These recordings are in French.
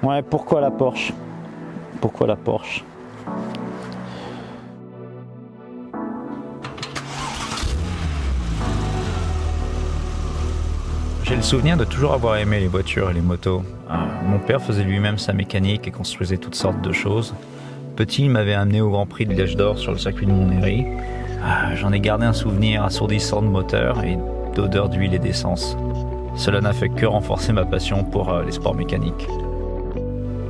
Ouais, pourquoi la Porsche? Pourquoi la Porsche? J'ai le souvenir de toujours avoir aimé les voitures et les motos. Mon père faisait lui-même sa mécanique et construisait toutes sortes de choses. Petit, il m'avait amené au Grand Prix de l'Èche d'Or sur le circuit de Montlhéry. J'en ai gardé un souvenir assourdissant de moteur et d'odeur d'huile et d'essence. Cela n'a fait que renforcer ma passion pour les sports mécaniques.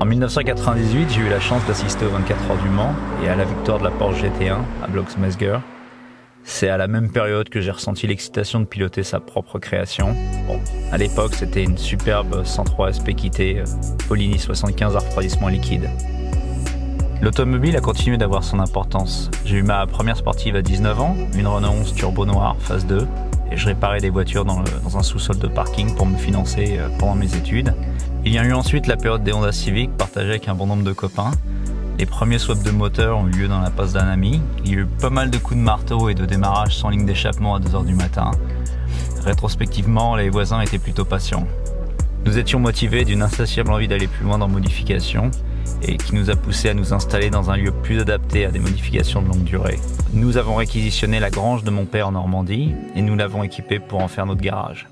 En 1998, j'ai eu la chance d'assister aux 24 heures du Mans et à la victoire de la Porsche GT1 à Bloxmesger. C'est à la même période que j'ai ressenti l'excitation de piloter sa propre création. Bon, à l'époque, c'était une superbe 103 SP kitté, Polini 75 à refroidissement liquide. L'automobile a continué d'avoir son importance. J'ai eu ma première sportive à 19 ans, une Renault 11 Turbo Noir phase 2, et je réparais des voitures dans un sous-sol de parking pour me financer pendant mes études. Il y a eu ensuite la période des Honda Civic, partagée avec un bon nombre de copains. Les premiers swaps de moteurs ont eu lieu dans la passe d'un ami. Il y a eu pas mal de coups de marteau et de démarrage sans ligne d'échappement à 2h du matin. Rétrospectivement, les voisins étaient plutôt patients. Nous étions motivés d'une insatiable envie d'aller plus loin dans modification et qui nous a poussé à nous installer dans un lieu plus adapté à des modifications de longue durée. Nous avons réquisitionné la grange de mon père en Normandie et nous l'avons équipée pour en faire notre garage.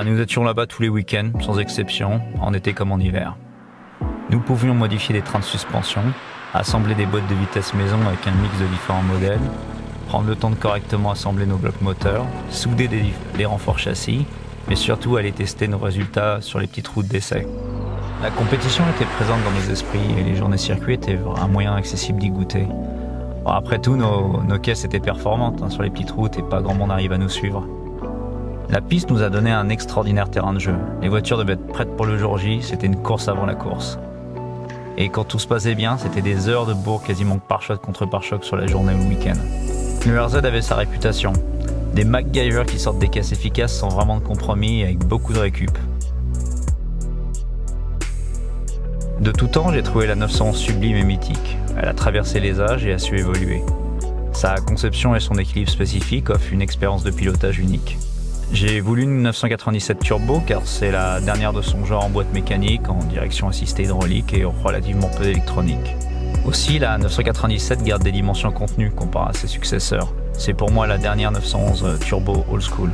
Nous étions là-bas tous les week-ends, sans exception, en été comme en hiver. Nous pouvions modifier des trains de suspension, assembler des boîtes de vitesse maison avec un mix de différents modèles, prendre le temps de correctement assembler nos blocs moteurs, souder les renforts châssis, mais surtout aller tester nos résultats sur les petites routes d'essai. La compétition était présente dans nos esprits et les journées circuits étaient un moyen accessible d'y goûter. Bon, après tout, nos caisses étaient performantes sur les petites routes et pas grand monde arrive à nous suivre. La piste nous a donné un extraordinaire terrain de jeu. Les voitures devaient être prêtes pour le jour J, c'était une course avant la course. Et quand tout se passait bien, c'était des heures de bourre quasiment pare-choc contre pare-choc sur la journée ou le week-end. Le RZ avait sa réputation. Des MacGyver qui sortent des caisses efficaces sans vraiment de compromis et avec beaucoup de récup. De tout temps, j'ai trouvé la 911 sublime et mythique. Elle a traversé les âges et a su évoluer. Sa conception et son équilibre spécifique offrent une expérience de pilotage unique. J'ai voulu une 997 Turbo car c'est la dernière de son genre en boîte mécanique, en direction assistée hydraulique et relativement peu d'électronique. Aussi, la 997 garde des dimensions contenues comparé à ses successeurs. C'est pour moi la dernière 911 Turbo Old School.